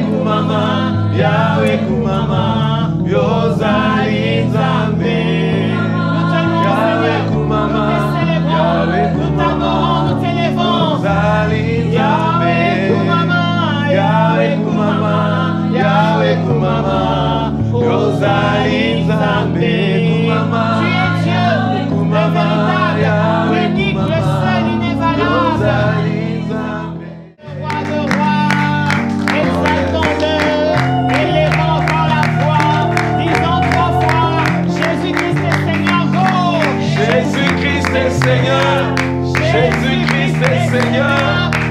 kumama, Yahweh kumama, Yozali Nzambe. Yahweh kumama, Yahweh kumama, Yozali Nzambe. Yahweh kumama, Yahweh kumama, Yozali Nzambe. Kumama, Tu es Dieu, le véritable, l'unique, le seul, l'inévalable. Roi de rois, exaltons-le, élevons encore la voix, disons 3 fois, Jésus-Christ est Seigneur, go! Jésus-Christ est Seigneur, Jésus-Christ est Seigneur,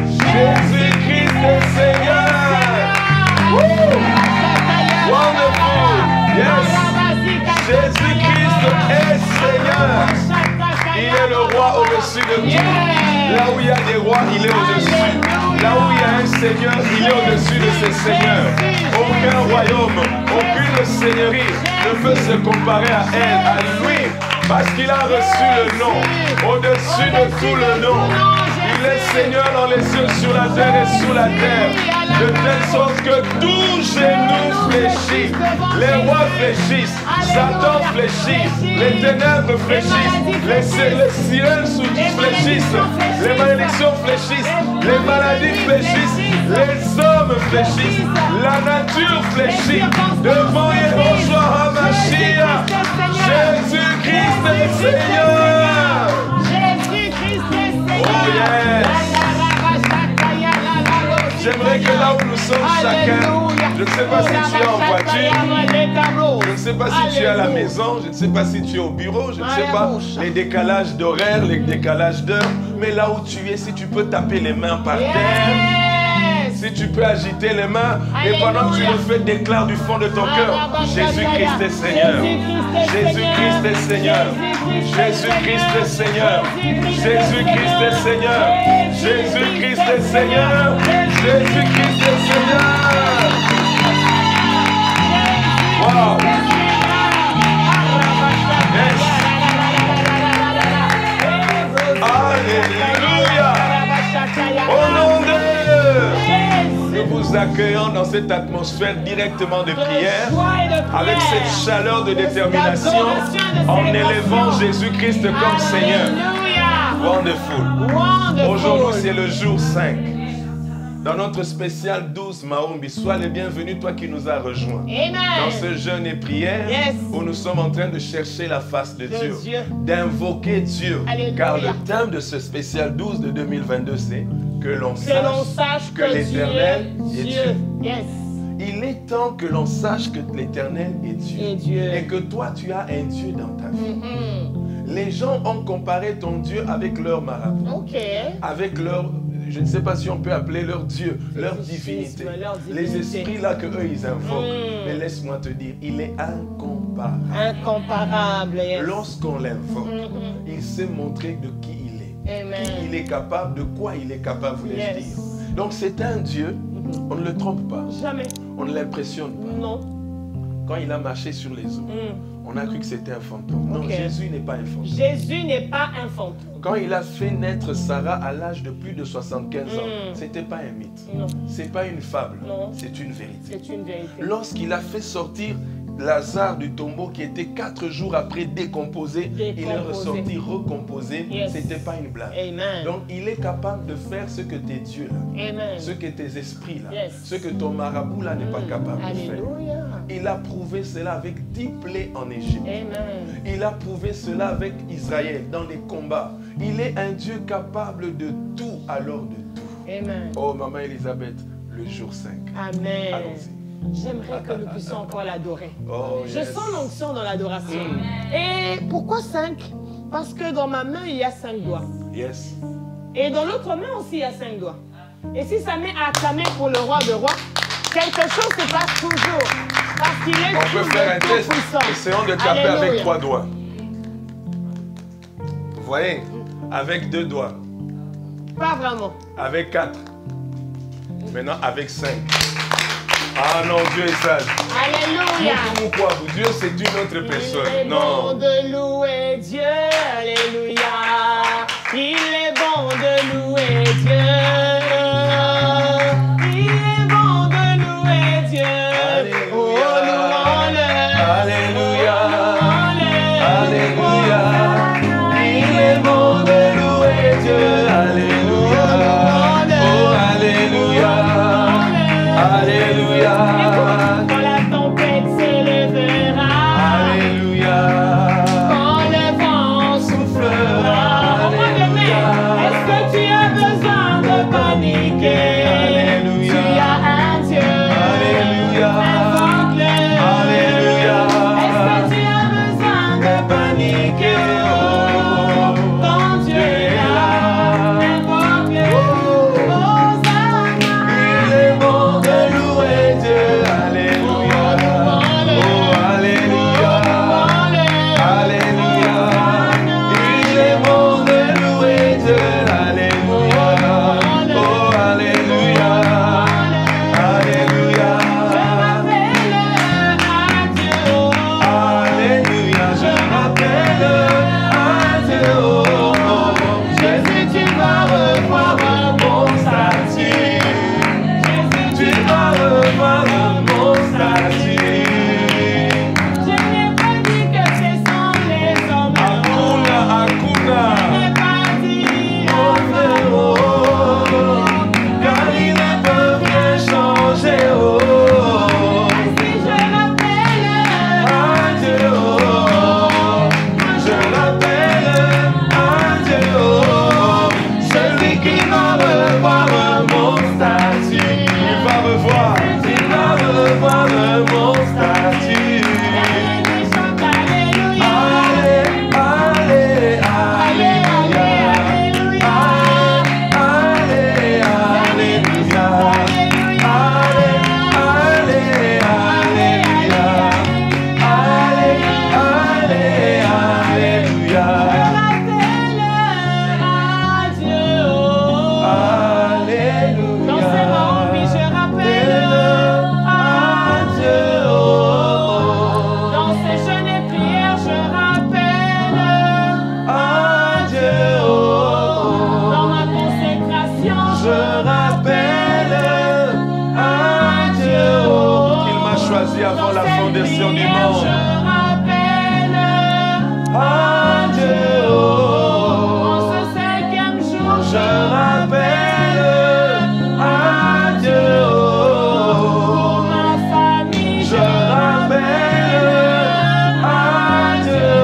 Jésus-Christ est Seigneur. Wonderful, yes. Jésus-Christ est Seigneur. Il est le roi au-dessus de tout. Là où il y a des rois, il est au-dessus. Là où il y a un Seigneur, il est au-dessus de ces seigneurs. Aucun royaume, aucune seigneurie ne peut se comparer à elle, à lui, parce qu'il a reçu le nom, au-dessus de tout le nom. Il est Seigneur dans les cieux, sur la terre et sous la terre, de telle sorte que tout genou fléchit, les rois fléchissent, Satan fléchit, les ténèbres fléchissent, les silences fléchissent, les malédictions fléchissent, les maladies fléchissent, les hommes fléchissent, la nature fléchit devant Yehoshua HaMashiach. Jésus-Christ est Seigneur. Jésus-Christ est Seigneur. Oh yes. J'aimerais que là où nous sommes chacun, je ne sais pas si tu es en voiture, je ne sais pas si tu es à la maison, je ne sais pas si tu es au bureau, je ne sais pas les décalages d'horaire, les décalages d'heure, mais là où tu es, si tu peux taper les mains par terre, si tu peux agiter les mains, et pendant que tu le fais, déclare du fond de ton cœur, Jésus-Christ est Seigneur, Jésus-Christ est Seigneur, Jésus-Christ est Seigneur, Jésus-Christ est Seigneur, Jésus-Christ est Seigneur, Jésus-Christ est Seigneur. Wow. Yes. Alléluia. Au nom de Dieu, nous vous accueillons dans cette atmosphère directement de prière, avec cette chaleur de détermination, en élevant Jésus-Christ comme Seigneur. Wonderful. Aujourd'hui, c'est le jour 5. Dans notre spécial 12 Maombi, sois le bienvenu, toi qui nous as rejoints. Dans ce jeûne et prière, où nous sommes en train de chercher la face de Dieu, d'invoquer Dieu. Alléluia. Car le thème de ce spécial 12 de 2022, c'est que l'on sache que l'Éternel est Dieu. Yes. Il est temps que l'on sache que l'Éternel est Dieu. Et que toi, tu as un Dieu dans ta vie. Les gens ont comparé ton Dieu avec leur marabout, avec leur... Je ne sais pas si on peut appeler leur Dieu, leur divinité. Les esprits là que eux ils invoquent. Mais laisse-moi te dire, il est incomparable. Incomparable. Yes. Lorsqu'on l'invoque, il sait montrer de qui il est. Amen. Qui il est capable, de quoi il est capable, voulais-je dire. Donc c'est un Dieu, on ne le trompe pas. Jamais. On ne l'impressionne pas. Non. Quand il a marché sur les eaux, on a cru que c'était un fantôme. Non, Jésus n'est pas un fantôme. Jésus n'est pas un fantôme. Quand il a fait naître Sarah à l'âge de plus de 75 ans, ce n'était pas un mythe. Ce n'est pas une fable. C'est une vérité. C'est une vérité. Lorsqu'il a fait sortir Lazare du tombeau qui était 4 jours après décomposé, il est ressorti recomposé. Ce n'était pas une blague. Amen. Donc il est capable de faire ce que tes dieux là, ce que tes esprits là, ce que ton marabout là n'est pas capable de faire. Il a prouvé cela avec 10 plaies en Égypte. Amen. Il a prouvé cela avec Israël dans les combats. Il est un Dieu capable de tout, alors de tout. Amen. Oh maman Elisabeth, le jour 5. Amen. Allons-y. J'aimerais que nous puissions encore l'adorer. Oh, Je sens l'onction dans l'adoration. Et pourquoi 5? Parce que dans ma main, il y a 5 doigts. Yes. Et dans l'autre main aussi, il y a 5 doigts. Et si ça met à acclamer pour le roi de rois, quelque chose se passe toujours. Parce qu'il est On peut faire un test. Essayons de taper avec 3 doigts. Vous voyez? Avec 2 doigts. Pas vraiment. Avec 4. Maintenant, avec 5. Ah non, Dieu est sage. Alléluia. Dieu, c'est une autre personne. Il est bon de louer Dieu. Alléluia. Il est bon de louer Dieu. Il est bon de louer choisi avant la fondation du monde. Je rappelle À Dieu, en ce 5e jour, je rappelle à Dieu. pour ma famille, Je rappelle à Dieu.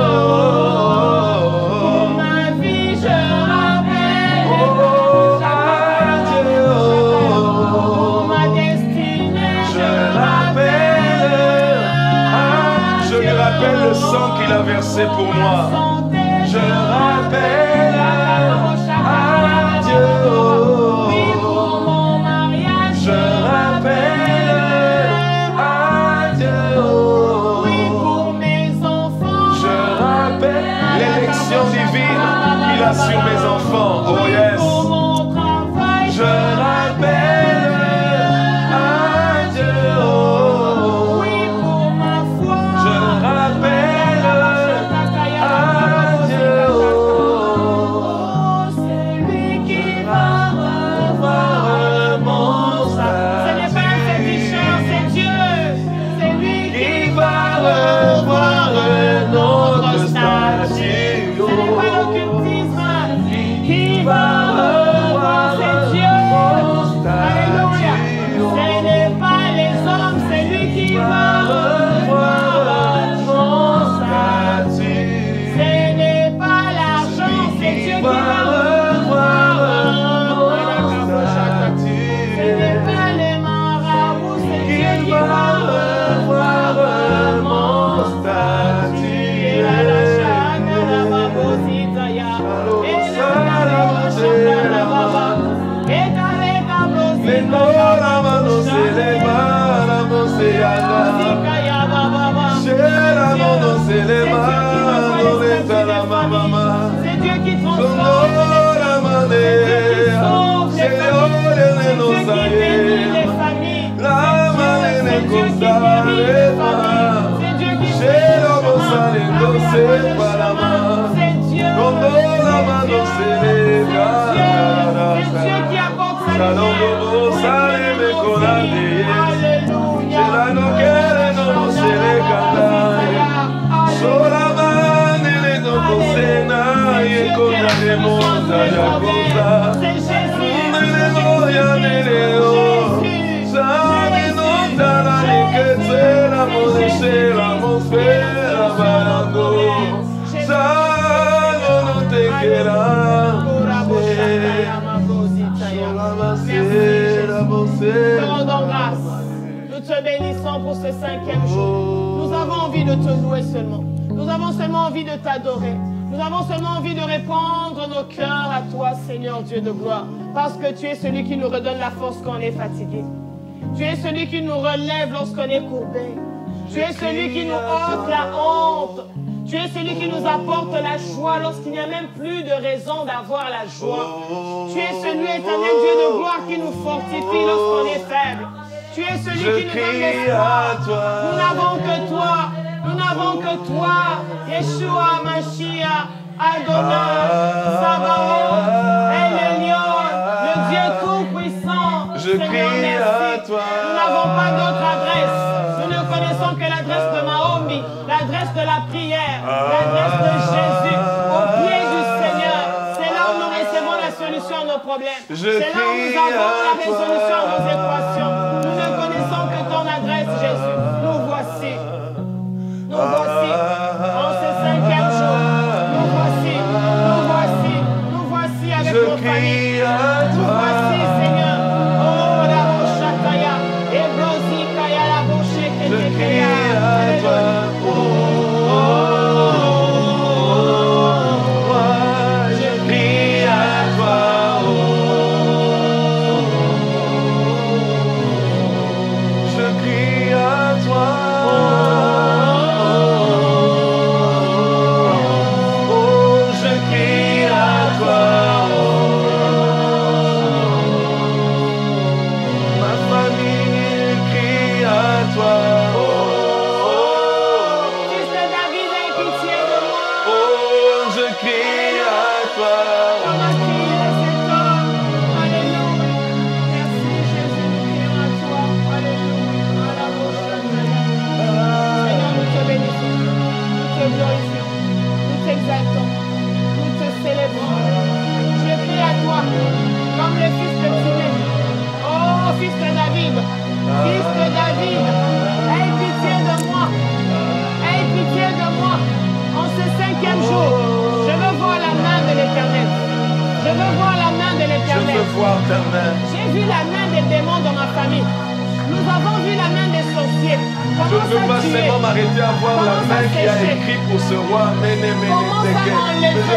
pour ma vie, je rappelle Oh, à Dieu. pour ma destinée, Je rappelle je lui rappelle le sang qu'il a versé pour moi. Je rappelle à Dieu. oui, pour mon mariage, Je rappelle à Dieu. oui, pour mes enfants, Je rappelle l'élection divine qu'il a sur mes enfants. Oh pour yes. mon travail, Je rappelle à Dieu. oui, pour ma foi, Je rappelle à Dieu. oh, c'est lui qui va revoir mon sac. Ce n'est pas un féticheur, c'est Dieu. C'est lui qui va revoir notre statut. Ce n'est pas l'occultisme qui va revoir, c'est Dieu. Alléluia. Ce n'est pas les hommes, c'est lui qui va revoir mon statut. Ce n'est pas l'argent, c'est Dieu qui va revoir mon statut. Ce n'est pas les marabouts, c'est Dieu qui va revoir mon statut. Et la chana, la babosita, ya. Et la chana, la baba. Et la Menora mano se leva, la mano se aga. Chera mano se leva, no lenta la mama. c'est Dieu qui transforme, Sonora manea, se le ore ne c'est Dieu qui bénit les nos familles, la mane ne c'est Dieu qui guérit les familles, c'est Dieu qui fait Chera le mosale chemin, dose là où il y a pas de palama. chemin, c'est Dieu, Gondola mano se leva, c'est Dieu qui apporte sa Salongo sale me colade. Chera no quiere no se le canaya. Solamente le no cocina y con la de monta ya cosa. c'est Jésus, Me voy a nereo. Sabe no tara ni que se la mode se la mosfera barando. Salo no te quiera. Te rendons grâce. Nous te bénissons pour ce 5e jour. Nous avons envie de te louer seulement. Nous avons seulement envie de t'adorer. Nous avons seulement envie de répandre nos cœurs à toi, Seigneur Dieu de gloire. Parce que tu es celui qui nous redonne la force quand on est fatigué. Tu es celui qui nous relève lorsqu'on est courbé. Tu es celui qui nous ôte la honte. Tu es celui qui nous apporte la joie lorsqu'il n'y a même plus de raison d'avoir la joie. Tu es celui, éternel Dieu de gloire, qui nous fortifie lorsqu'on est faible. Tu es celui qui nous donne l'espoir. Nous n'avons que toi. Nous n'avons que toi. Yeshua, Mashiach, Adonai, Sabaoth, El Elyon, le Dieu tout-puissant. Je crie à toi. Nous n'avons pas d'autre adresse. Nous ne connaissons que l'adresse de Mahomi, l'adresse de la prière, l'adresse de Jésus, au pied du Seigneur. C'est là où nous recevons la solution à nos problèmes. C'est là où nous avons la résolution à nos équations. Nous ne connaissons que ton adresse, Jésus. Nous voici. Nous voici. En ce 5e jour. Nous voici. Nous voici. Nous voici avec nos familles. Nous voici, Seigneur. Oh, la Rochataya. Et Brozikaya, la Rochette, et Tekaya. veux pas seulement m'arrêter à voir la main qui a écrit pour ce roi, mais je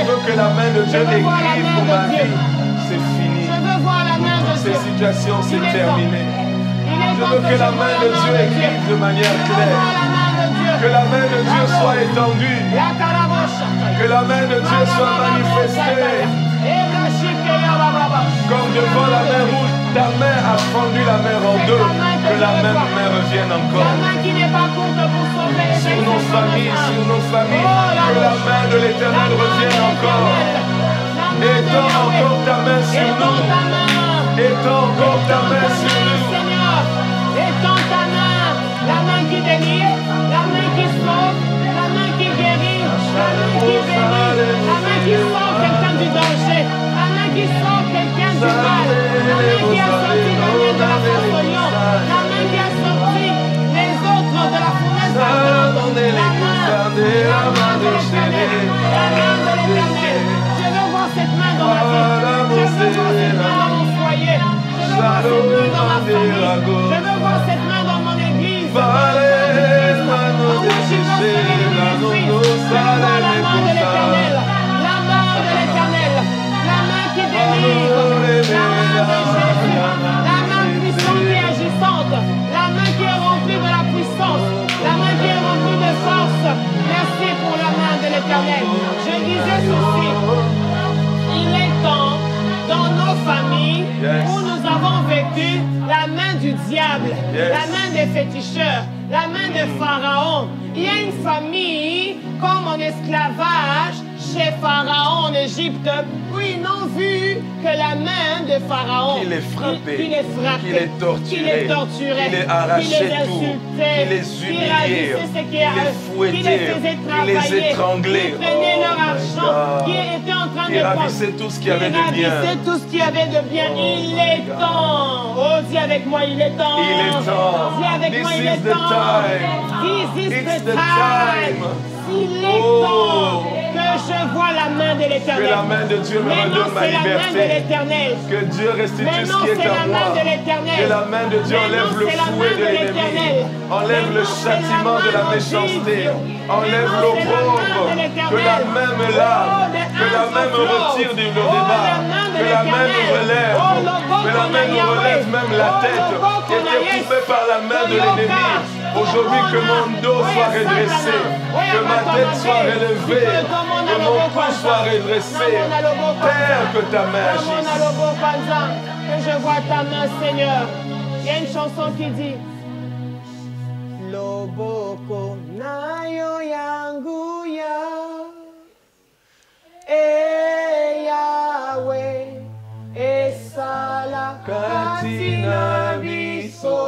veux que la main de Dieu écrive pour ma vie. C'est fini. Ces situations, c'est terminé. Je veux que la main de Dieu écrive de manière claire. Que la main de Dieu soit étendue. Que la main de Dieu soit manifestée. Comme devant la mer rouge, ta main a fendu la mer en deux. Que la même main revienne encore. Sur nos familles, que la main de l'Éternel revienne encore. Étends encore ta main sur nous. Étends encore ta main sur nous. Étends ta main, la main qui délivre, la main qui sauve, la main qui guérit, la main qui bénit, la main qui sort quelqu'un du danger, la main qui sort quelqu'un du mal, la main qui a sorti Daniel de la fosse au lion, la main qui a sorti les autres de la fournaise ardente, la main de l'Éternel. Je veux voir cette main dans ma vie, je veux voir cette main dans mon foyer. Je veux voir cette main dans ma famille. Je veux voir cette main dans mon église. Dans mon gymnase féminine. Je veux voir la main de l'Éternel. La main de l'Éternel. La main qui délivre. La main de Jésus. La main puissante et agissante. La main qui est remplie de la puissance. La main qui est remplie de force. Merci pour la main de l'Éternel. Je disais ceci. Il est temps dans nos familles où nous avons vécu la main du diable, la main des féticheurs, la main de Pharaon. Il y a une famille comme en esclavage chez Pharaon en Égypte où ils n'ont vu que la main de Pharaon. Qu'il est frappé, qu'il est frappé, qu'il est torturé, qu'il est arraché tout, qu'il les humilié, qu'il les fouetté, qu'il les étranglé. Qu'il prenait leur argent, qui était en train de ravissait tout ce qu'il y avait de bien. Tout ce qu'il y avait de bien. Il est temps. Oh, dis avec moi, il est temps. Il est temps. Dis avec moi, il est temps. This is the time. Il est temps que je vois la main de l'Éternel. Que la main de Dieu me redonne ma liberté. Que Dieu restitue ce qui est à moi. Que la main de Dieu enlève le fouet de l'ennemi. Enlève le châtiment de la méchanceté. Enlève l'opprobre. Que la main me lave. Que la main me retire du débat. Que la main me relève. Que la main me relève même la tête qui était coupée par la main de l'ennemi. Aujourd'hui, que mon dos soit redressé, que ma tête soit relevée, que mon cou soit redressé. Père, que ta main agisse. Que je vois ta main, Seigneur. Il y a une chanson qui dit Loboko nayo yangu ya Yahweh esala katina biso.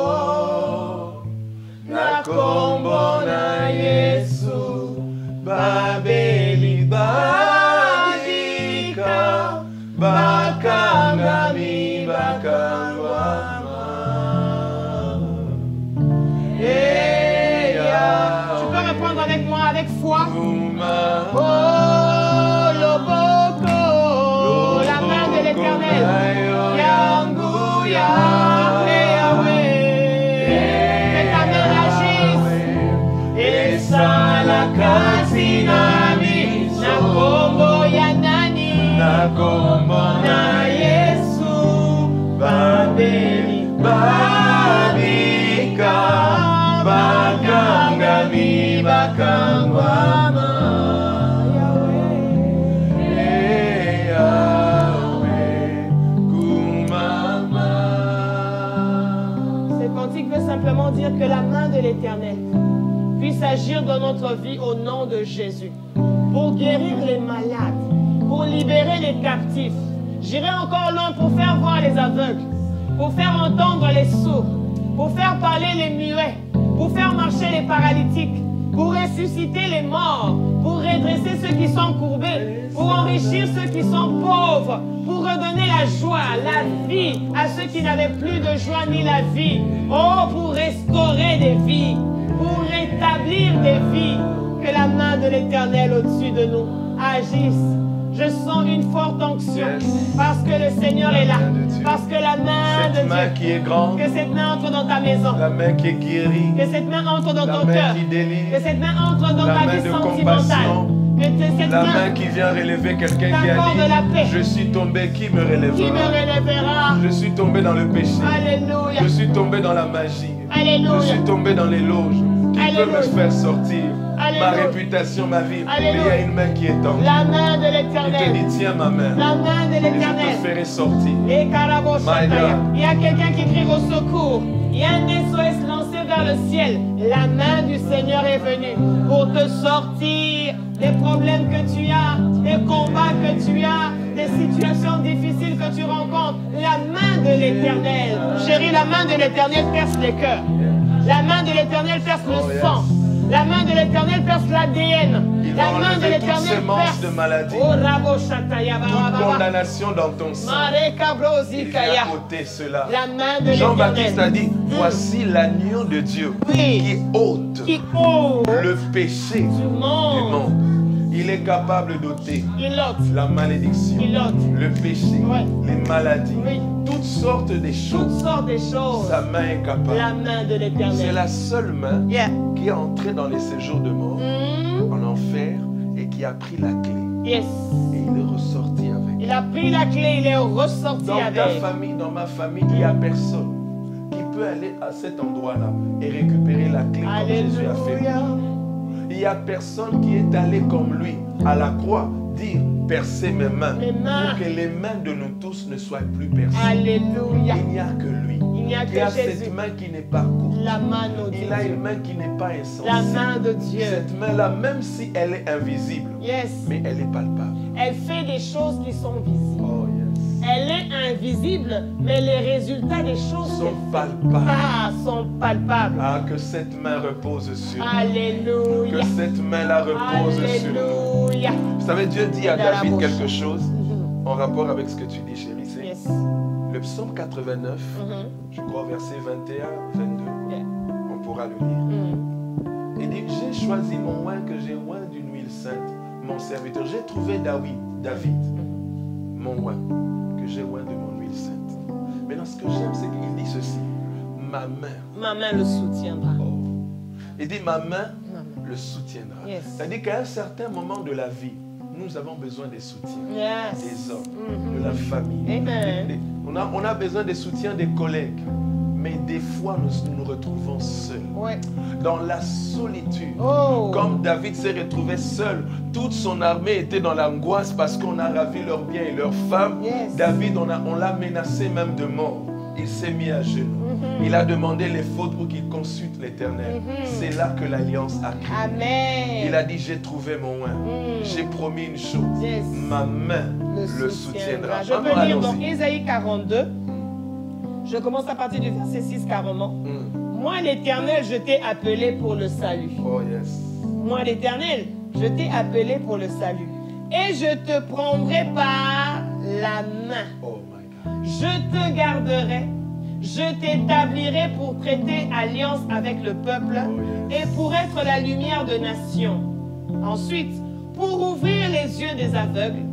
Nakombo na Yesu Babeli badika bakangami bakangwama. Tu peux répondre avec moi avec foi. Oh Loboko, la main de l'Éternel. Yangu Yahweh. Esala kazi nami nakombo ya nani nakombo na Yesu Babeli babika bakangami bakangwama. Cette cantique veut simplement dire que la main de l'Éternel puisse agir dans notre vie au nom de Jésus, pour guérir les malades, pour libérer les captifs. J'irai encore loin pour faire voir les aveugles, pour faire entendre les sourds, pour faire parler les muets, pour faire marcher les paralytiques, pour ressusciter les morts, pour redresser ceux qui sont courbés, pour enrichir ceux qui sont pauvres, pour redonner la joie, la vie à ceux qui n'avaient plus de joie ni la vie. Oh, pour restaurer des vies, pour rétablir des vies, que la main de l'Éternel au-dessus de nous agisse. Je sens une forte onction parce que le Seigneur est là, Parce que la main de Cette main Dieu, qui est grande, que cette main entre dans ta maison, la main qui est guérie, que cette main entre dans la ton main cœur, qui que délivre, cette main entre dans la ta main vie de sentimentale, compassion, que cette la main main qui vient relever quelqu'un qui a t'accorde la paix. dit, je suis tombé, qui me qui me relèvera? relèvera. Je suis tombé dans le péché. Alléluia. Je suis tombé dans la magie. Alléluia. Je suis tombé dans les loges. Qui peut Alléluia. me faire sortir? Alléluia. Ma réputation, ma vie. Alléluia. Il y a une main qui est tendue. La main de Il te l'Éternel. dit, tiens ma main. La main de Et je l'Éternel. te ferai sortir. Et Karaboshataya. My God. Il y a quelqu'un qui crie au secours. Il y a un SOS lancé vers le ciel. La main du Seigneur est venue pour te sortir des problèmes que tu as, des combats que tu as, des situations difficiles que tu rencontres. La main de l'Éternel. Chérie, la main de l'Éternel perce les cœurs. La main de l'Éternel perce le sang. La main de l'Éternel perce l'ADN. Il La va main de enlever toutes l'Éternel semences perce. de maladie. Oh, Raboshataya, Toute condamnation dans ton sang. Il vient Kaya. ôter cela. La main de Jean-Baptiste a l'Éternel. dit, voici l'agneau de Dieu Oui. qui ôte Qui ôte le péché du du monde. monde. Il est capable d'ôter Il ôte. la malédiction, Il ôte. le péché, Ouais. les maladies, Oui. toutes sortes de Toutes choses. sortes de choses. Sa main est La capable. main de C'est l'Éternel. la seule main Yeah. qui est entrée dans les séjours de mort, en enfer, et qui a pris la clé. Yes. Et il est ressorti avec. Il a pris la clé, il est ressorti Dans ta avec. famille, dans ma famille, il n'y a personne qui peut aller à cet endroit-là et récupérer la clé comme Jésus a fait. Alléluia. Il n'y a personne qui est allé comme lui à la croix dire percer mes mains Mes mains. pour que les mains de nous tous ne soient plus percées. Alléluia. Il n'y a que lui. Il n'y a Il a que Jésus. cette main qui n'est pas courte. La main de Il a Dieu. une main qui n'est pas insensée. La main de Dieu. Cette main-là, même si elle est invisible, Yes. mais elle est palpable. Elle fait des choses qui sont visibles. Oh yes. Elle est invisible, mais les résultats des choses Sont palpables. sont palpables. Ah, que cette main repose sur nous. Alléluia. Que cette main-là repose sur nous. Alléluia. Vous savez, Dieu dit à Dans la David bouche. quelque chose en rapport avec ce que tu dis, chérie. C'est Yes. le psaume 89, je crois, verset 21, 22. Yeah. On pourra le lire. Il dit, j'ai choisi mon oint que j'ai oint d'une huile sainte, mon serviteur. J'ai trouvé David, mon oint, que j'ai oint de mon huile sainte. Maintenant, ce que j'aime, c'est qu'il dit ceci. Ma main. Ma main le soutiendra. Oh. Il dit, ma main Ma main. le soutiendra. Yes. C'est-à-dire qu'à un certain moment de la vie, nous avons besoin des soutiens. Yes. Des hommes, de la famille. Amen. On a besoin des soutiens des collègues. Mais des fois, nous nous retrouvons seuls. Ouais. Dans la solitude. Oh. Comme David s'est retrouvé seul. Toute son armée était dans l'angoisse parce qu'on a ravi leurs biens et leurs femmes. Yes. David, on l'a menacé même de mort. Il s'est mis à genoux. Il a demandé les fautes pour qu'il consulte l'Éternel. C'est là que l'alliance a créé. Amen. Il a dit, j'ai trouvé mon oint. J'ai promis une chose. Yes. Ma main le soutiendra. Je peux lire dans Ésaïe 42. Je commence à partir du verset 6 carrément. Moi, l'Éternel, je t'ai appelé pour le salut. Oh yes. Moi, l'Éternel, je t'ai appelé pour le salut. Et je te prendrai par la main. Oh my God. Je te garderai. Je t'établirai pour traiter alliance avec le peuple et pour être la lumière de nations. Ensuite, pour ouvrir les yeux des aveugles,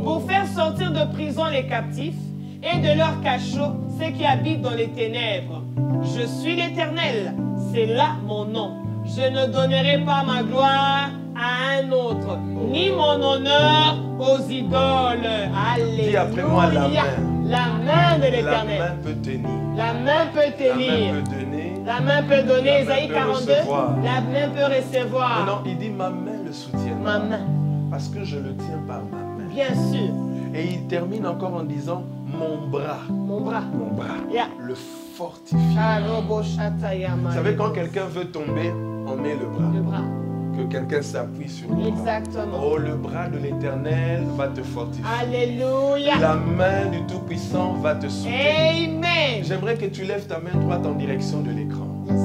pour faire sortir de prison les captifs et de leur cachot ceux qui habitent dans les ténèbres. Je suis l'Éternel, c'est là mon nom. Je ne donnerai pas ma gloire à un autre, ni mon honneur aux idoles. Alléluia. Dis après moi la main. La main de La l'Éternel. main peut tenir. La main peut La tenir. main peut donner. La main peut donner. La main Ésaïe peut 42. recevoir. La main peut recevoir. Non, il dit ma main le soutient. Ma main. Parce que je le tiens par ma main. Bien sûr. Et il termine encore en disant mon bras. Mon bras. Mon bras. Yeah. Le fortifie. Vous Vous savez, quand quelqu'un veut tomber, on met le bras. Le bras. Que quelqu'un s'appuie sur le bras. Exactement. Oh, le bras de l'Éternel va te fortifier. Alléluia. La main du Tout-Puissant va te soutenir. Amen. J'aimerais que tu lèves ta main droite en direction de l'écran. Yes.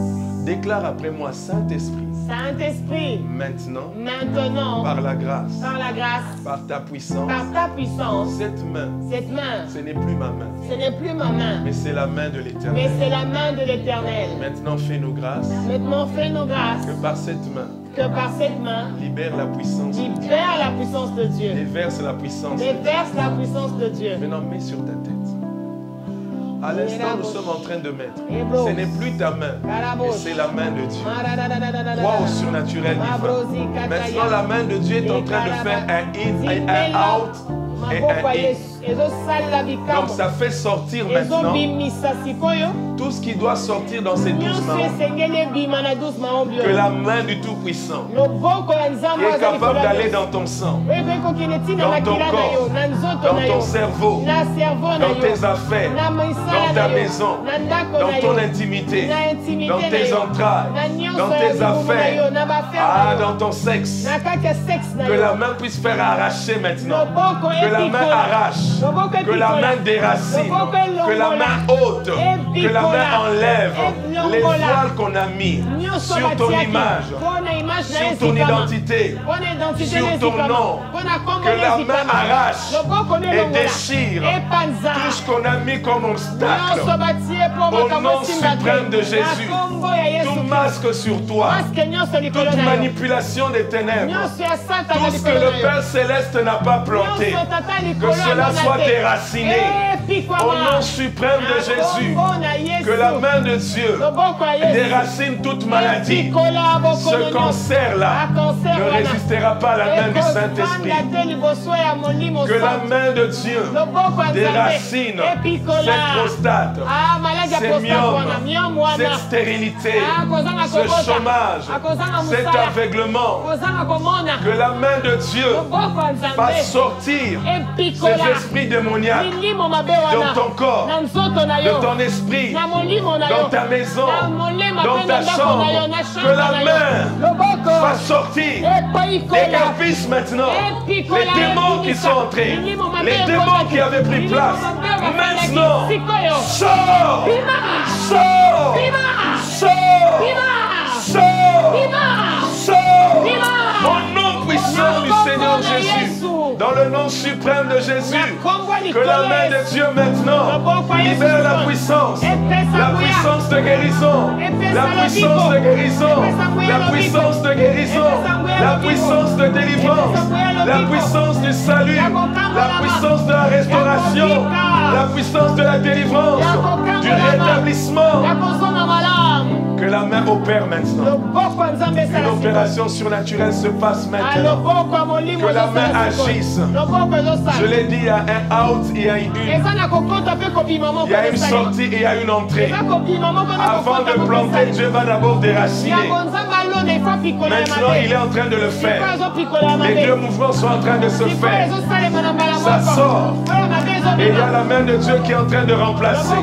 Déclare après moi, Saint-Esprit, Saint-Esprit, maintenant, maintenant, par la grâce, par la grâce, par ta puissance, par ta puissance, cette main, ce n'est plus ma main, ce n'est plus ma main, mais c'est la main de mais l'Éternel. c'est la main de l'Éternel. Maintenant, fais-nous grâce Maintenant, fais-nous grâce que par cette main, que par cette main, libère la puissance, libère la puissance de Dieu. déverse la puissance. Déverse la puissance de Dieu. Maintenant, mets sur ta tête. À l'instant, nous sommes en train de mettre. Ce n'est plus ta main, mais c'est la main de Dieu. Crois au surnaturel divin. Maintenant, la main de Dieu est en train de faire un in, un out et un in. Donc, ça fait sortir maintenant tout ce qui doit sortir dans ces 12 mains. Que la main du Tout-Puissant qui est capable d'aller dans ton sang, dans ton corps, dans ton cerveau, dans tes affaires, dans ta maison, dans ton intimité, dans tes entrailles, dans tes affaires, dans ton sexe. Que la main puisse faire arracher maintenant. Que la main arrache, que la main déracine, que la main ôte, que la main enlève les voiles qu'on a mis sur ton image, sur ton identité, sur ton nom. Que la main arrache et déchire tout ce qu'on a mis comme obstacle au nom suprême de Jésus. Tout masque sur toi, toute manipulation des ténèbres, tout ce que le Père Céleste n'a pas planté, que cela soit déraciné au nom suprême de Jésus. Que la main de Dieu déracine toute maladie. Ce cancer-là ne résistera pas à la main du Saint-Esprit. Que la main de Dieu déracine cette prostate, ces myomes, cette stérilité, ce chômage, cet aveuglement. Que la main de Dieu fasse sortir ces esprits démoniaques dans ton corps, de ton esprit, dans ta maison, dans ta chambre. Que la main fasse sortir. Écarpisse maintenant les démons qui sont entrés, les démons qui avaient pris place. Maintenant, sors, sors, sors, sors, sors. Au nom puissant du Seigneur Jésus, dans le nom suprême de Jésus, que la main de Dieu maintenant libère la puissance de guérison, la puissance de guérison, la puissance de guérison, la puissance de délivrance, la puissance du salut, la puissance de la restauration, la puissance de la délivrance, du rétablissement. Que la main opère maintenant. Une opération surnaturelle se passe maintenant. Que la main agisse. Je l'ai dit, il y a un out et il y a une. Il y a une sortie et il y a une entrée. Avant de planter, Dieu va d'abord déraciner. Maintenant, il est en train de le faire. Les deux mouvements sont en train de se faire. Ça sort. Et il y a la main de Dieu qui est en train de remplacer.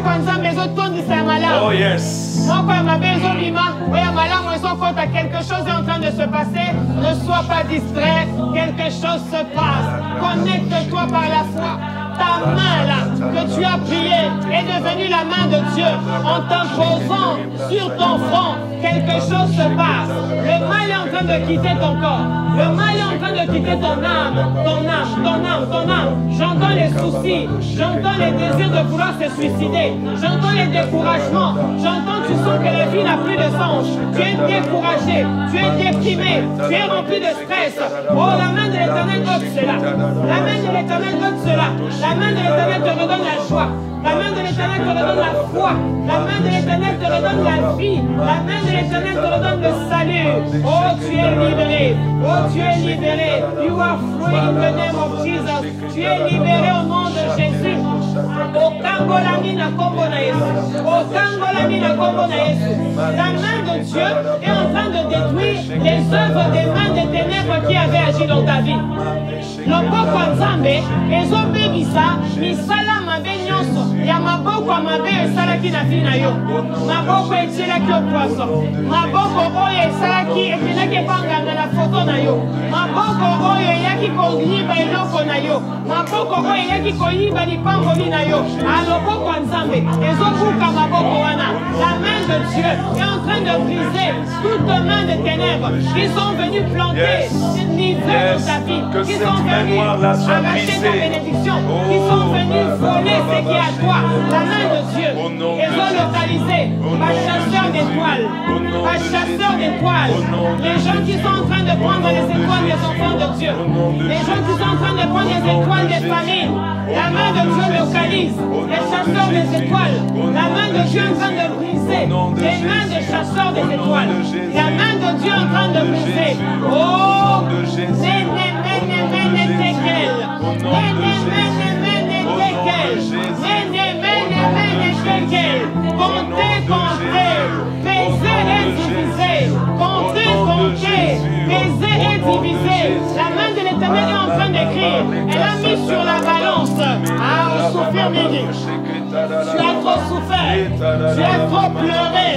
Oh yes. Quelque chose est en train de se passer. Ne sois pas distrait. Quelque chose se passe. Connecte-toi par la foi. Ta main là, que tu as prié, est devenue la main de Dieu. En t'imposant sur ton front, quelque chose se passe. Le mal est en train de quitter ton corps. Le mal est en train de quitter ton âme, ton âme, ton âme, ton âme. J'entends les soucis, j'entends les désirs de vouloir se suicider, j'entends les découragements, j'entends, tu sens que la vie n'a plus de sens. Tu es découragé, tu es déprimé, tu es rempli de stress. Oh, la main de l'Éternel ôte cela. La main de l'Éternel ôte cela. La main de l'Éternel te redonne la joie. La main de l'Éternel te redonne la foi. La main de l'Éternel te redonne la vie. La main de l'Éternel te redonne le salut. Oh, tu es libéré. Oh, tu es libéré. You are free in the name of Jesus. Tu es libéré au nom de Jésus. La main de Dieu est en train de détruire les œuvres des mains des ténèbres qui avaient agi dans ta vie. Loboko nzambe ezobebisa misala mabe nyonso ya maboko mabe esalaki na vie na yo. Maboko etielaki yo poison. Maboko oyo esalaki ekendaki epanganga na foto na yo. Maboko oyo eyaki koyiba eloko na yo. Maboko oyo eyaki koyiba lipangoli na yo. Aloboko nzambe ezobuka maboko wana. La main de Dieu est en train de briser toute main de ténèbres qui sont venues planter une misère dans ta vie, qui sont venus arracher ta bénédiction, qui sont venus voler ce qui est à toi. La main de Dieu est relocalisée. Pas chasseur d'étoiles, pas chasseur d'étoiles. Les gens qui sont en train de prendre les étoiles des enfants de Dieu, les gens qui sont en train de prendre les étoiles des familles. La main de Dieu localise les chasseurs des étoiles. La main de Dieu est en train de briser les mains des chasseurs des étoiles. La main de Dieu est en train de briser. Oh, la main de l'Éternel est en train d'écrire. Elle a mis sur la balance. Ah, au souffrir midi. Tu as trop souffert. Tu as trop pleuré.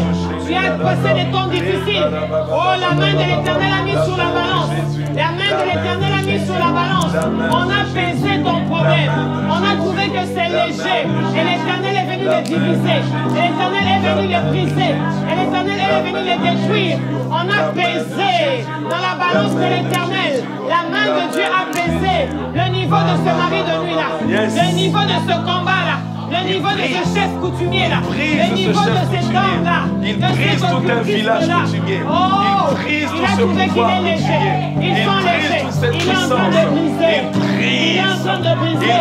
Tu as passé des temps difficiles. Oh, la main de l'Éternel a mis sur la balance. La main de l'Éternel a mis sur la balance. On a pesé ton problème. On a trouvé que c'est léger. Et l'Éternel est venu les diviser. Et l'Éternel est venu les briser. Et l'Éternel est venu les détruire. On a pesé dans la balance de l'Éternel. La main de Dieu a pesé le niveau de ce mari de nuit là. Le niveau de ce combat là. Le niveau de ce chef coutumier là, le niveau de cet homme là, il brise tout un village coutumier. Oh, il brise il a trouvé qu'il est léger. Ils sont légers. Il est en train de briser. Il est en train de briser.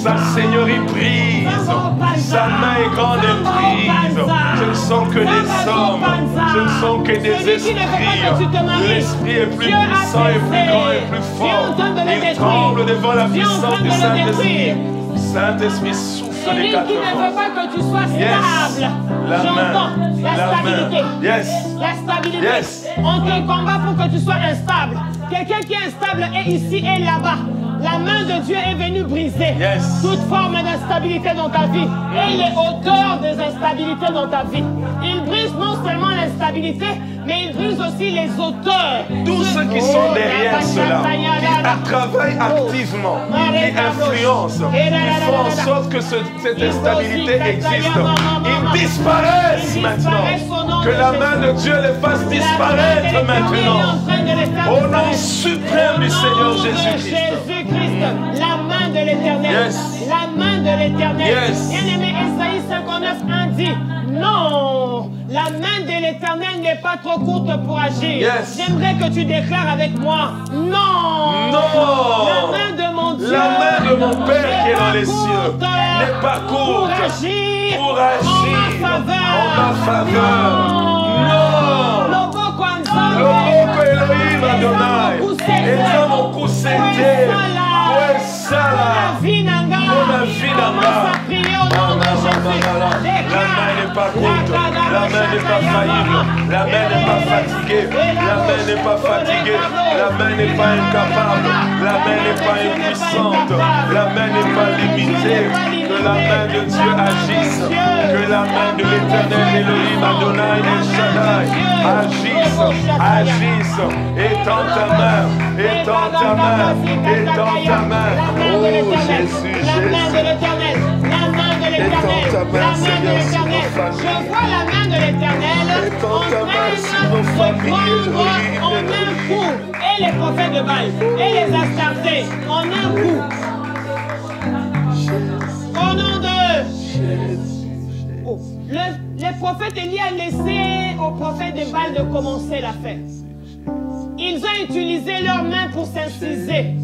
Sa seigneurie brise. Sa main est grande et brise. Ce ne sont que des hommes. Ce ne sont que des esprits. L'esprit est plus puissant et plus grand et plus fort. Il tremble devant la puissance du Saint-Esprit. Saint-Esprit souffle celui les quatre qui ne veut pas que tu sois stable. J'entends la stabilité. La stabilité. On te combat pour que tu sois instable. Quelqu'un qui est instable est ici et là-bas. La main de Dieu est venue briser toute forme d'instabilité dans ta vie. Et il est auteur des instabilités dans ta vie. Il brise non seulement l'instabilité, mais il brise aussi les auteurs. Tous ceux qui sont derrière cela, qui travaillent activement, qui influencent, qui font en sorte que cette instabilité existe. Ils disparaissent maintenant. Que la main de Dieu les fasse disparaître maintenant. Au nom suprême du Seigneur Jésus-Christ. La main de l'Éternel. La main de l'Éternel. Bien-aimé, Esaïe 59:1 dit, non, la main de l'Éternel n'est pas trop courte pour agir. J'aimerais que tu déclares avec moi, non, non, la main de mon Dieu, la main de mon Père qui est dans les cieux n'est pas courte pour agir en ma faveur. Non. Loboko Elohim Adonai. Eza mokusete. Kwesala. Mona vinanga. La main n'est pas courte. La main n'est pas faillible. La main n'est pas fatiguée. La main n'est pas fatiguée. La main n'est pas incapable. La main n'est pas impuissante. La main n'est pas limitée. Que la main de Dieu agisse. Que la main de l'Éternel Elohim Adonai El Shaddai agisse. Agisse. Étends ta main. Étends ta main. Étends ta main. Oh Jésus, la main de l'Éternel. La main de l'Éternel. La main de l'Éternel. Je vois la main de l'Éternel en train de prendre en un coup. Et les prophètes de Baal. Et les Astartés. En un coup. Au nom de... Oh. Le prophète Élie a laissé aux prophètes de Baal de commencer l'affaire. Ils ont utilisé leurs mains pour s'inciser.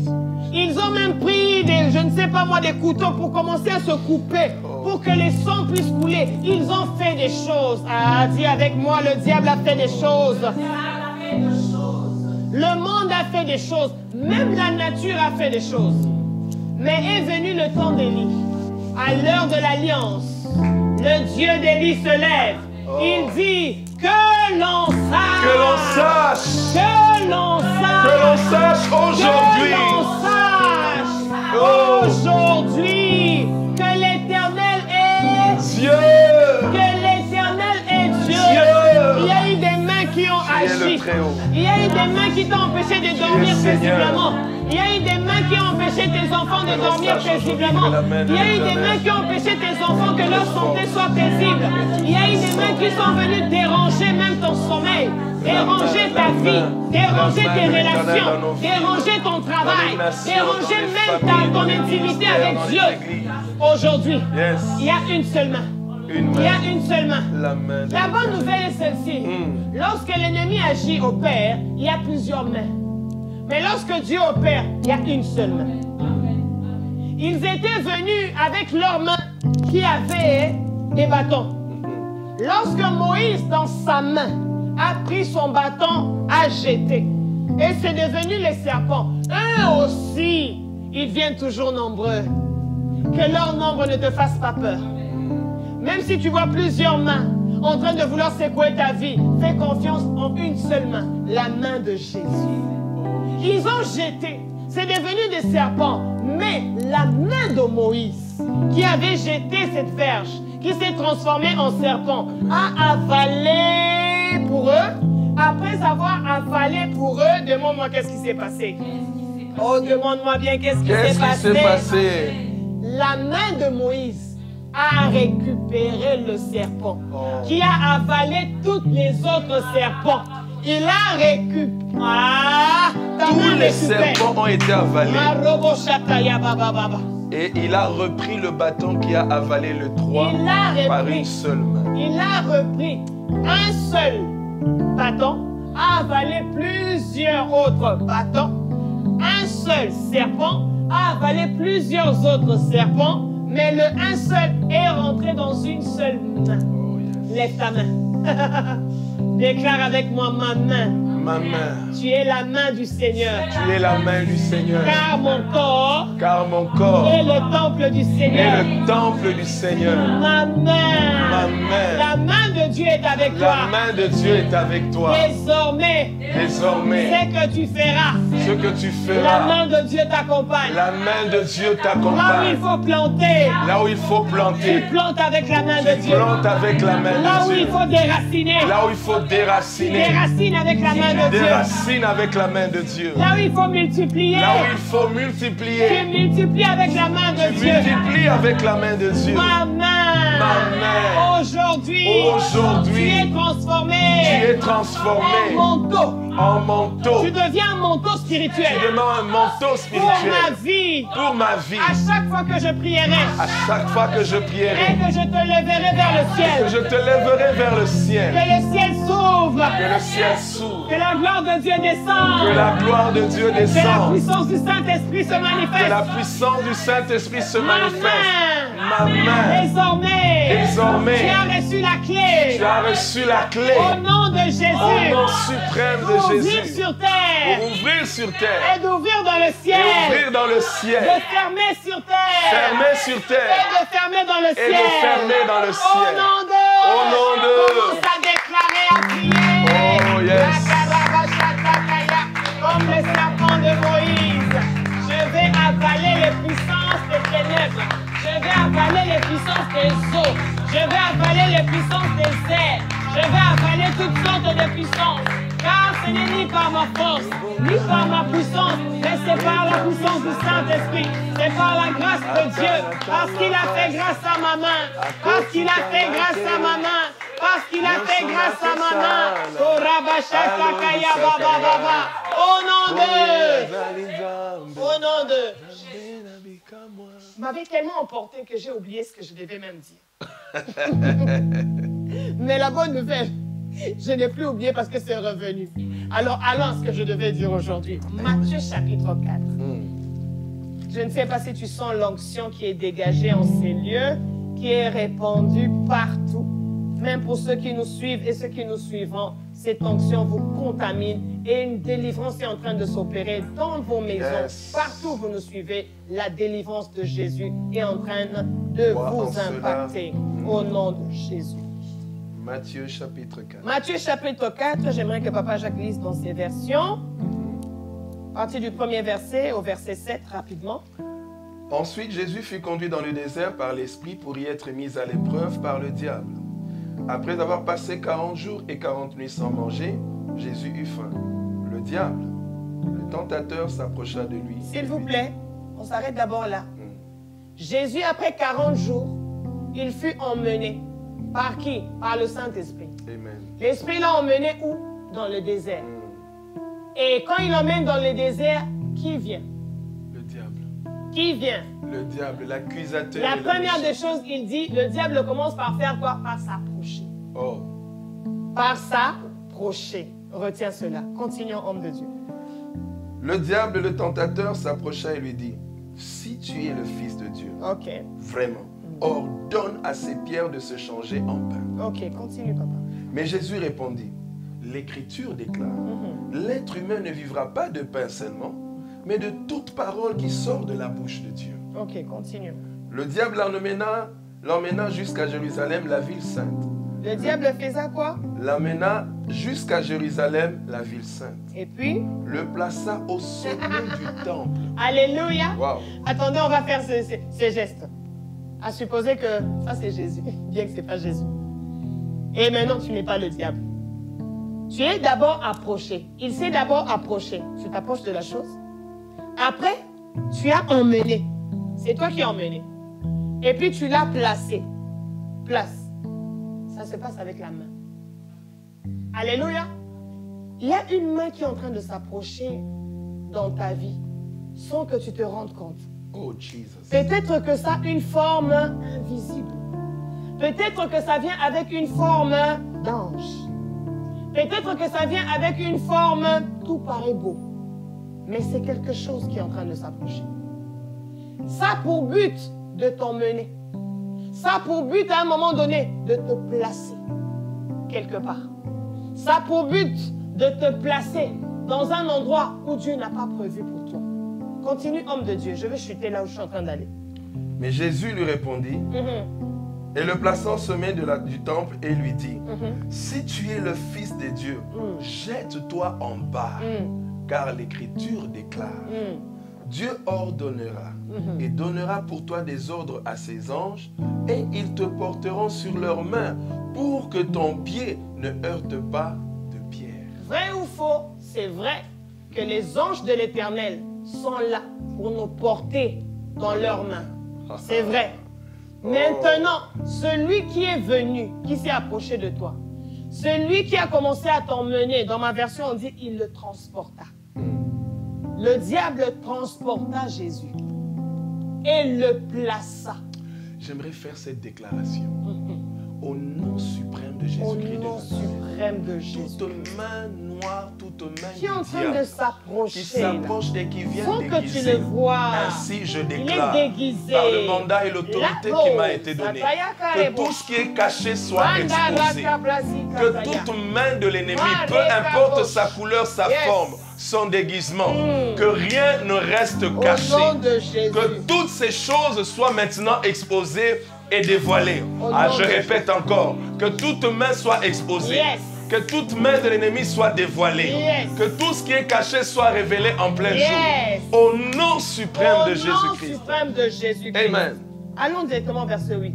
Ils ont même pris des, je ne sais pas moi, des couteaux pour commencer à se couper, pour que les sangs puissent couler. Ils ont fait des choses. Ah, dis avec moi, le diable a fait des choses. Le monde a fait des choses. Même la nature a fait des choses. Mais est venu le temps d'Élie. À l'heure de l'alliance, le Dieu d'Élie se lève. Il dit que l'on sache. Que l'on sache. Que l'on sache. Que l'on sache aujourd'hui. Que l'on sache aujourd'hui que l'Éternel est Dieu. Que l'Éternel est Dieu. Il y a eu des mains qui ont agi. Il y a eu des mains qui t'ont empêché de dormir paisiblement. Il y a eu des mains qui ont empêché tes enfants de dormir paisiblement. Il y a eu des mains qui ont empêché tes enfants que leur santé soit paisible. Il y a eu des mains qui sont venues déranger même ton sommeil, déranger ta vie, déranger tes relations, déranger ton travail, déranger même ton intimité avec Dieu. Aujourd'hui, il y a une seule main. Il y a une seule main. La bonne nouvelle est celle-ci. Lorsque l'ennemi agit au Père, il y a plusieurs mains. Mais lorsque Dieu opère, il y a une seule main. Ils étaient venus avec leurs mains qui avaient des bâtons. Lorsque Moïse, dans sa main, a pris son bâton, a jeté, et c'est devenu les serpents, eux aussi, ils viennent toujours nombreux. Que leur nombre ne te fasse pas peur. Même si tu vois plusieurs mains en train de vouloir secouer ta vie, fais confiance en une seule main, la main de Jésus. Ils ont jeté, c'est devenu des serpents, mais la main de Moïse, qui avait jeté cette verge, qui s'est transformée en serpent, a avalé pour eux. Après avoir avalé pour eux, demande-moi qu'est-ce qui s'est passé. Oh, demande-moi bien qu'est-ce qui s'est passé. La main de Moïse a récupéré le serpent, qui a avalé tous les autres serpents. Il a récupéré. Tous les serpents ont été avalés. Et il a repris le bâton qui a avalé le 3 par une seule main. Il a repris un seul bâton, a avalé plusieurs autres bâtons. Un seul serpent a avalé plusieurs autres serpents, mais le un seul est rentré dans une seule main. Lève ta main. Déclare avec moi ma main. Ma main. Tu es la main du Seigneur. Tu es la main du Seigneur. Car mon corps est le temple du Seigneur. Est le temple du Seigneur. Ma main. Ma main. La main de Dieu est avec toi. La main de Dieu est avec toi. Désormais. Ce que tu feras. Ce que tu feras. La main de Dieu t'accompagne. La main de Dieu t'accompagne. Là où il faut planter. Là où il faut planter. Tu plantes avec la main de Dieu. Plante avec la main de Dieu. Là où il faut déraciner. Là où il faut déraciner. Déracine avec la main de Dieu. Déracine avec la main de Dieu. Là où il faut multiplier. Là où il faut multiplier. Tu multiplies avec la main de Dieu. Tu multiplies avec la main de Dieu. Ma main. Ma main. Aujourd'hui. Aujourd'hui. Tu es transformé. Tu es transformé. En manteau. En manteau. Tu deviens un manteau spirituel. Tu deviens un manteau spirituel. Pour ma vie. Pour ma vie. À chaque fois que je prierai. À chaque fois que je prierai. Et que je te lèverai vers le ciel. Que je te lèverai vers le ciel. Que le ciel s'ouvre. Que le ciel s'ouvre. Que la gloire de Dieu descende. Que la gloire de Dieu descende. Que la puissance du Saint-Esprit se manifeste. Que la puissance du Saint-Esprit se manifeste. Ma main. Désormais. Tu as reçu la clé. Tu as reçu la clé. Au nom de Jésus. Au nom suprême de Jésus. Ouvrir sur terre. Pour ouvrir sur terre. Et d'ouvrir dans le ciel. Et ouvrir dans le ciel. De fermer sur terre. Fermer sur terre. Et de fermer dans le ciel. Et de fermer dans le ciel. Au nom de. Commence à déclarer, à prier. Oh yes. Comme le serpent de Moïse. Je vais avaler les puissances des ténèbres. Je vais avaler les puissances des eaux. Je vais avaler les puissances des airs. Je vais avaler toutes sortes de puissances. Car ce n'est ni par ma force, ni par ma puissance, mais c'est par la puissance du Saint-Esprit. C'est par la grâce de Dieu. Parce qu'il a fait grâce à ma main. Parce qu'il a fait grâce à ma main. Parce qu'il a fait grâce à ma main. Au nom de. Au nom de. M'avait tellement emporté que j'ai oublié ce que je devais même dire. Mais la bonne nouvelle, je n'ai plus oublié parce que c'est revenu. Alors, allons à ce que je devais dire aujourd'hui. Matthieu chapitre 4. Je ne sais pas si tu sens l'onction qui est dégagée en ces lieux, qui est répandue partout. Même pour ceux qui nous suivent et ceux qui nous suivront, cette onction vous contamine et une délivrance est en train de s'opérer dans vos maisons. Partout où vous nous suivez, la délivrance de Jésus est en train de vous impacter. Au nom de Jésus. Matthieu chapitre 4. Matthieu chapitre 4, j'aimerais que Papa Jacques lise dans ses versions. À partir du premier verset au verset 7, rapidement. Ensuite, Jésus fut conduit dans le désert par l'Esprit pour y être mis à l'épreuve par le diable. Après avoir passé 40 jours et 40 nuits sans manger, Jésus eut faim. Le diable, le tentateur, s'approcha de lui. S'il vous plaît, on s'arrête d'abord là. Jésus, après 40 jours, il fut emmené. Par qui? Par le Saint-Esprit. L'Esprit l'a emmené où? Dans le désert. Et quand il l'emmène dans le désert, qui vient? Le diable. Qui vient? Le diable, l'accusateur. La première des choses, il dit, le diable commence par faire quoi? Par s'approcher. Oh. Par s'approcher. Retiens cela. Continuons, homme de Dieu. Le diable, le tentateur, s'approcha et lui dit, si tu es le Fils de Dieu, vraiment, ordonne à ces pierres de se changer en pain. Ok, continue, papa. Mais Jésus répondit, l'Écriture déclare, l'être humain ne vivra pas de pain seulement, mais de toute parole qui sort de la bouche de Dieu. Ok, continue. Le diable l'emmena jusqu'à Jérusalem, la ville sainte. Le diable faisait quoi? L'emmena jusqu'à Jérusalem, la ville sainte. Et puis? Le plaça au sommet du temple. Alléluia. Wow. Attendez, on va faire ce geste. À supposer que ça c'est Jésus, bien que ce n'est pas Jésus. Et maintenant, tu n'es pas le diable. Tu es d'abord approché. Il s'est d'abord approché. Tu t'approches de la chose. Après, tu as emmené. C'est toi qui as emmené. Et puis tu l'as placé. Place. Ça se passe avec la main. Alléluia. Il y a une main qui est en train de s'approcher dans ta vie sans que tu te rendes compte. Oh, Jesus. Peut-être que ça a une forme invisible. Peut-être que ça vient avec une forme d'ange. Peut-être que ça vient avec une forme tout paraît beau. Mais c'est quelque chose qui est en train de s'approcher. Ça a pour but de t'emmener. Ça a pour but à un moment donné de te placer quelque part. Ça a pour but de te placer dans un endroit où Dieu n'a pas prévu pour toi. Continue, homme de Dieu. Je vais chuter là où je suis en train d'aller. Mais Jésus lui répondit, et le plaçant au sommet du temple, et lui dit, si tu es le Fils de Dieu, jette-toi en bas, car l'Écriture déclare, Dieu ordonnera et donnera pour toi des ordres à ses anges, et ils te porteront sur leurs mains pour que ton pied ne heurte pas de pierre. Vrai ou faux, c'est vrai que les anges de l'Éternel sont là pour nous porter dans leurs mains. C'est vrai. Maintenant, celui qui est venu, qui s'est approché de toi, celui qui a commencé à t'emmener, dans ma version on dit, il le transporta. Le diable transporta Jésus et le plaça. J'aimerais faire cette déclaration. Au nom suprême de Jésus-Christ. Au nom suprême de Jésus. Toute main noire, toute main qui est en train de s'approcher, qui s'approche et qui vient sans déguiser. que tu le vois. Ainsi je déclare, il est déguisé. par le mandat et l'autorité qui m'a été donnée, que tout ce qui est caché soit exposé. Que toute main de l'ennemi, peu importe sa couleur, sa forme, son déguisement, que rien ne reste caché. Au nom de Jésus. Que toutes ces choses soient maintenant exposées et dévoilées. Je répète encore, que toute main soit exposée. Que toute main de l'ennemi soit dévoilée. Que tout ce qui est caché soit révélé en plein jour. Au nom suprême de Jésus-Christ. Amen. Allons directement verset 8.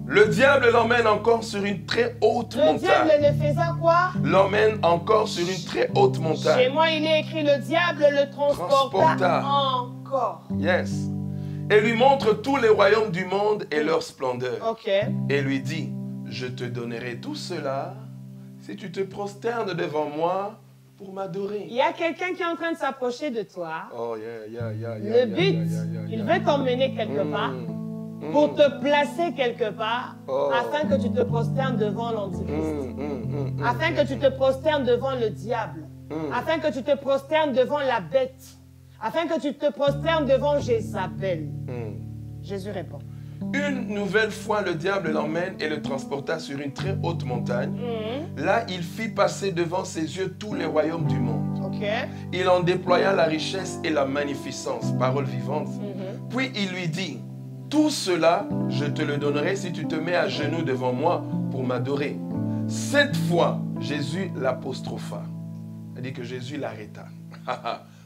Le diable l'emmène encore sur une très haute montagne. Le diable ne faisait quoi? L'emmène encore sur une très haute montagne. Chez moi, il est écrit, le diable le transporta encore. Yes. Et lui montre tous les royaumes du monde et leur splendeur. Et lui dit, je te donnerai tout cela si tu te prosternes devant moi pour m'adorer. Il y a quelqu'un qui est en train de s'approcher de toi. Oh, le but, il veut t'emmener quelque part. Pour te placer quelque part, afin que tu te prosternes devant l'Antichrist, afin que tu te prosternes devant le diable, afin que tu te prosternes devant la bête, afin que tu te prosternes devant Jézabel. Jésus répond. Une nouvelle fois, le diable l'emmène et le transporta sur une très haute montagne. Là, il fit passer devant ses yeux tous les royaumes du monde. Il en déploya la richesse et la magnificence, parole vivante. Puis il lui dit, tout cela, je te le donnerai si tu te mets à genoux devant moi pour m'adorer. Cette fois, Jésus l'apostropha. Il dit que Jésus l'arrêta.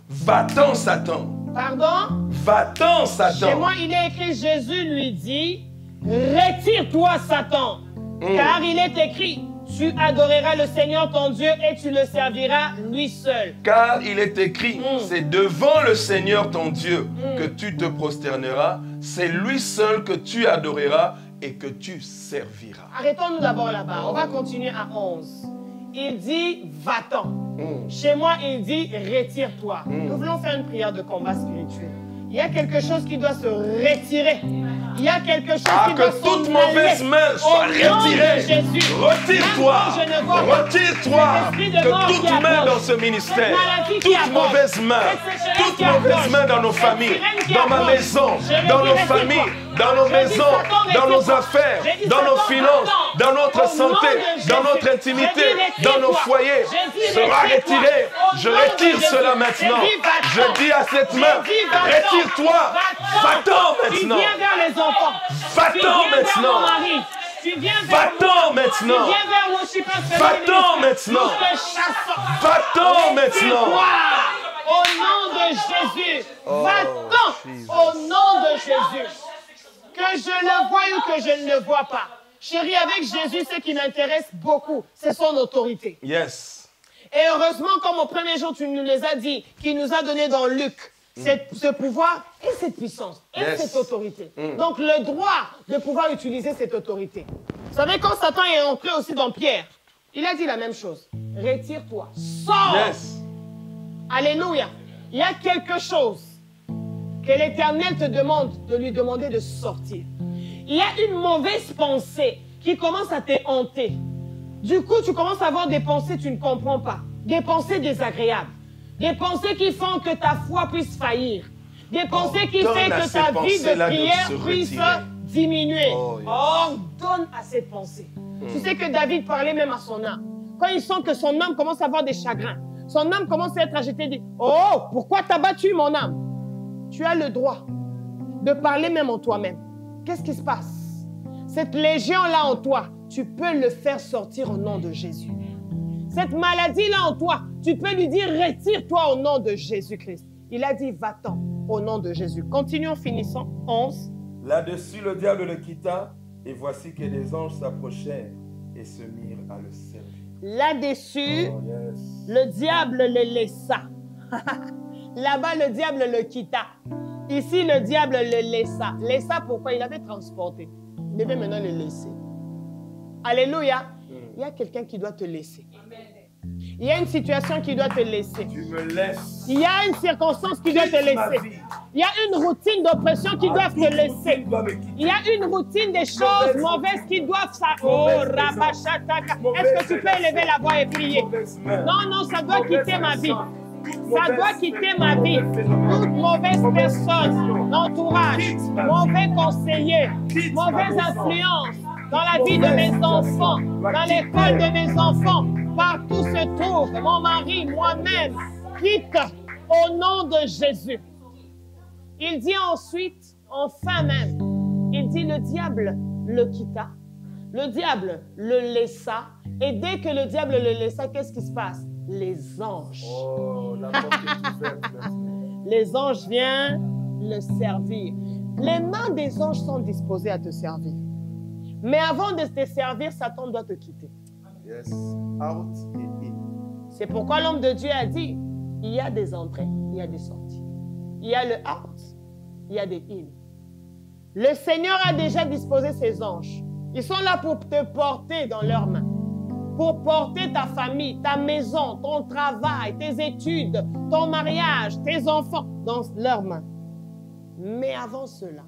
Va-t'en, Satan. Pardon? Va-t'en, Satan. Chez moi, il est écrit, Jésus lui dit, retire-toi, Satan. Car il est écrit, tu adoreras le Seigneur ton Dieu et tu le serviras lui seul. Car il est écrit, c'est devant le Seigneur ton Dieu que tu te prosterneras. C'est lui seul que tu adoreras et que tu serviras. Arrêtons-nous d'abord là-bas. On va continuer à 11. Il dit, va-t'en. Chez moi, il dit, retire-toi. Nous voulons faire une prière de combat spirituel. Il y a quelque chose qui doit se retirer. Il y a quelque chose qui doit que toute mauvaise main soit retirée. Retire-toi. Retire-toi de toute main dans ce ministère. Toute mauvaise main dans nos familles, dans ma maison, dans nos familles, dans nos maisons, dans nos affaires, dans nos finances, dans notre santé, dans notre intimité, dans nos foyers, sera retiré. Je retire cela maintenant. Je dis à cette main, retire-toi. Va-t'en maintenant. Va-t'en maintenant. Va-t'en maintenant. Va-t'en maintenant. Va-t'en maintenant. Au nom de Jésus. Va-t'en au nom de Jésus. Que je le voie ou que je ne le vois pas. Chérie, avec Jésus, ce qui m'intéresse beaucoup, c'est son autorité. Yes. Et heureusement, comme au premier jour, tu nous les as dit, qu'il nous a donné dans Luc, ce pouvoir et cette puissance et cette autorité. Donc, le droit de pouvoir utiliser cette autorité. Vous savez, quand Satan est entré aussi dans Pierre, il a dit la même chose. Retire-toi, sors. Yes. Alléluia. Il y a quelque chose que l'Éternel te demande de lui demander de sortir. Il y a une mauvaise pensée qui commence à te hanter. Du coup, tu commences à avoir des pensées que tu ne comprends pas. Des pensées désagréables. Des pensées qui font que ta foi puisse faillir. Des pensées qui font que ta vie de prière puisse diminuer. Ordonne à ces pensées. Tu sais que David parlait même à son âme. Quand il sent que son âme commence à avoir des chagrins, son âme commence à être agitée, il dit, oh, pourquoi t'as battu mon âme? Tu as le droit de parler même en toi-même. Qu'est-ce qui se passe? Cette légion-là en toi, tu peux le faire sortir au nom de Jésus. Cette maladie-là en toi, tu peux lui dire, retire-toi au nom de Jésus-Christ. Il a dit, va-t'en au nom de Jésus. Continuons, finissons. 11. Là-dessus, le diable le quitta, et voici que des anges s'approchèrent et se mirent à le servir. Là-dessus, le diable le laissa. Là-bas, le diable le quitta. Ici, le diable le laissa. Laissa pourquoi? Il avait transporté. Il devait maintenant le laisser. Alléluia. Il y a quelqu'un qui doit te laisser. Il y a une situation qui doit te laisser. Tu me laisses. Il y a une circonstance qui doit te laisser. Il y a une routine d'oppression qui doit te laisser. Il y a une routine des choses mauvaises qui doivent Oh, Rabachataka. Est-ce que tu peux élever la voix et prier? Non, non, ça doit quitter ma vie. Ça doit quitter ma vie. Toute mauvaise personne, l'entourage, mauvais conseiller, mauvaise influence dans la vie de mes enfants, dans l'école de mes enfants, partout se trouve mon mari, moi-même, quitte au nom de Jésus. Il dit ensuite, enfin même, il dit le diable le quitta, le diable le laissa, et dès que le diable le laissa, qu'est-ce qui se passe? Les anges. Oh, la porte est ouverte. Les anges viennent le servir. Les mains des anges sont disposées à te servir. Mais avant de te servir, Satan doit te quitter. Yes. Out et in. C'est pourquoi l'homme de Dieu a dit, il y a des entrées, il y a des sorties. Il y a le out, il y a des in. Le Seigneur a déjà disposé ses anges. Ils sont là pour te porter dans leurs mains. Pour porter ta famille, ta maison, ton travail, tes études, ton mariage, tes enfants dans leurs mains. Mais avant cela,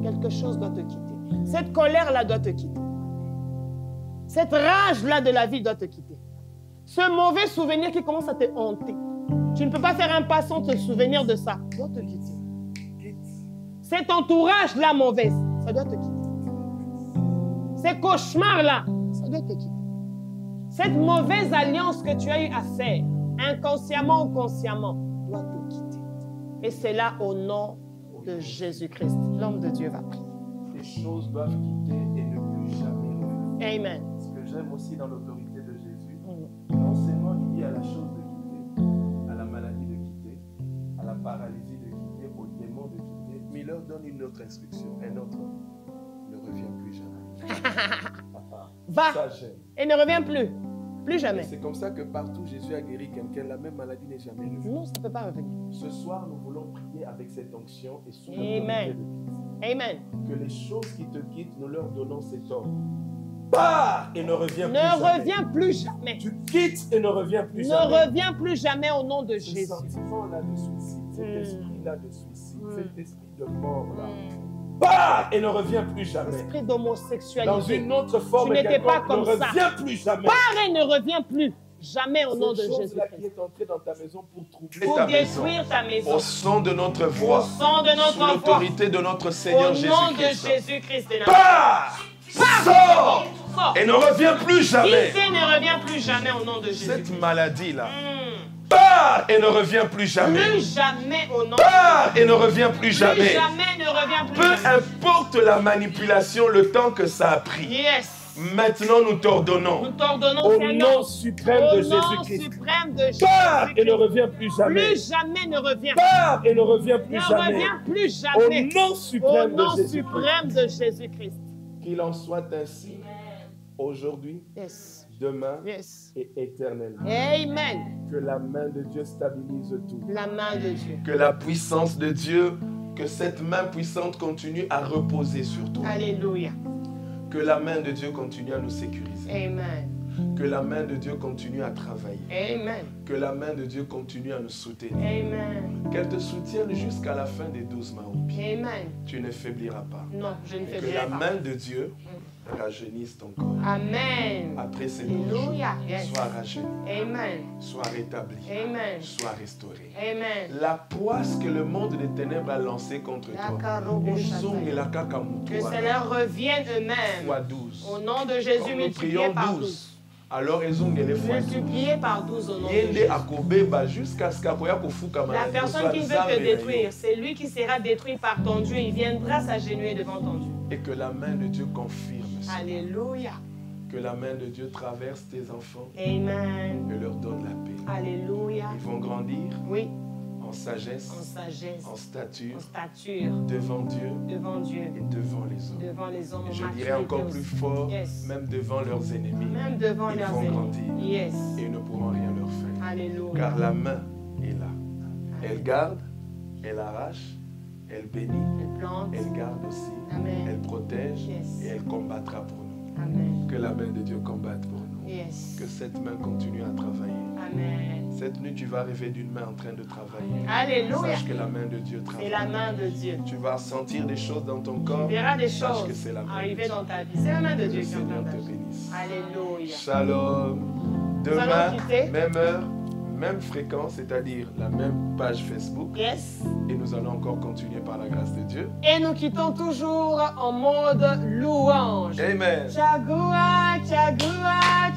quelque chose doit te quitter. Cette colère-là doit te quitter. Cette rage-là de la vie doit te quitter. Ce mauvais souvenir qui commence à te hanter. Tu ne peux pas faire un pas sans te souvenir de ça. Ça doit te quitter. Cet entourage-là mauvais, ça doit te quitter. Ces cauchemars-là, ça doit te quitter. Cette mauvaise alliance que tu as eu à faire, inconsciemment ou consciemment, doit te quitter. Et c'est là au nom de Jésus-Christ. L'homme de Dieu va prier. Ces choses doivent quitter et ne plus jamais revenir. Amen. Ce que j'aime aussi dans l'autorité de Jésus, non seulement il dit à la chose de quitter, à la maladie de quitter, à la paralysie de quitter, au démon de quitter, mais il leur donne une autre instruction, un autre. Ne reviens plus jamais. Va Ça, j'aime. et ne reviens plus. Plus jamais. C'est comme ça que partout Jésus a guéri quelqu'un, la même maladie n'est jamais revenue. Non, ça ne peut pas revenir. Ce soir, nous voulons prier avec cette onction et sous Amen. l'autorité de Christ. Amen. Que les choses qui te quittent, nous leur donnons cet ordre. Pars et ne reviens plus Ne jamais. reviens plus jamais. Tu quittes et ne reviens plus Ne jamais. reviens plus jamais au nom de Ce Jésus. sentiment-là de suicide, cet esprit-là de suicide, Cet esprit de mort là, pars et ne reviens plus jamais. Esprit d'homosexualité. Dans une autre forme, Tu n'étais pas ne comme ça. reviens plus jamais. Pars et ne reviens plus. Jamais au nom de Cette chose-là qui Jésus-Christ. est entrée dans ta maison pour troubler Pour ta détruire ta maison. Au son de notre Au voix, sang de sous notre voix. l'autorité de notre Au Seigneur nom de Jésus-Christ. Jésus-Christ de Nazareth. Pars, sors Sors. et ne reviens plus jamais. Quitte et ne reviens plus jamais au nom de Jésus. Cette maladie-là, pars et ne reviens plus jamais. Plus jamais au nom de Pars et ne reviens plus Plus jamais. jamais ne reviens plus. Peu importe la manipulation, le temps que ça a pris. Yes. Maintenant, nous t'ordonnons. Nous t'ordonnons, au Seigneur. nom suprême de Au nom Jésus-Christ. suprême de Pars et ne Jésus-Christ. reviens plus jamais. Plus jamais ne reviens. Pars et ne reviens plus Ne jamais. reviens plus Au jamais. nom Au suprême de nom Jésus-Christ. suprême de Jésus-Christ. Qu'il en soit ainsi aujourd'hui, Yes. demain Yes. et éternellement. Amen. Que la main de Dieu stabilise tout. La main de Dieu. Que la puissance de Dieu, que cette main puissante continue à reposer sur toi. Alléluia. Que la main de Dieu continue à nous sécuriser. Amen. Que la main de Dieu continue à travailler. Amen. Que la main de Dieu continue à nous soutenir. Amen. Qu'elle te soutienne jusqu'à la fin des 12 mois au pied. Amen. Tu ne faibliras pas. Non, je ne Et fais que la pas. main de Dieu rajeunisse ton corps. Amen. Après ces 12 jours, Alléluia. Yes. sois rajeuni, Amen. sois rétabli, Amen. sois restauré. Amen. La poisse que le monde des ténèbres a lancée contre toi, Que cela revienne eux-mêmes. fois 12. Au nom de Jésus, Nous multiplié prions par 12. 12. Alors ils ont les fois 12. Multiplié par 12 au nom de Yende Jésus. akobeba jusqu'à ce qu'akoya kofuka La maladi, personne qui veut soit te Nzambe détruire, na yo. c'est lui qui sera détruit par ton Dieu. Il viendra s'agenouiller devant ton Dieu. Et que la main de Dieu confirme ça. Alléluia. Que la main de Dieu traverse tes enfants Amen. et leur donne la paix. Alléluia. Ils vont grandir Oui, en sagesse, en sagesse, en stature, en stature, devant Dieu devant Dieu, et devant les hommes. devant les hommes. Et en je maturité dirais encore plus aussi. fort, Yes. même devant leurs ennemis. Même devant Ils leurs vont ennemis. grandir. Yes. Et ils ne pourront rien leur faire. Alléluia. Car la main est là. Elle garde, elle arrache, elle bénit, Elle plante. elle garde aussi, Amen. elle protège Yes. et elle combattra pour nous. Amen. Que la main de Dieu combatte pour nous. Yes. Que cette main continue à travailler. Amen. Cette nuit, tu vas rêver d'une main en train de travailler. Alléluia. Sache que la main de Dieu C'est travaille. la main de Dieu. Tu vas sentir des choses dans ton Tu corps. verras des Sache choses que c'est la main de arriver Dieu. dans ta vie. C'est la main de Que Dieu le qui est en Seigneur train te d'agir. bénisse. Alléluia. Shalom. Nous Demain, allons quitter. même heure, même fréquence, c'est-à-dire la même page Facebook. Yes. Et nous allons encore continuer par la grâce de Dieu. Et nous quittons toujours en mode louange. Amen. Chagua, chagua,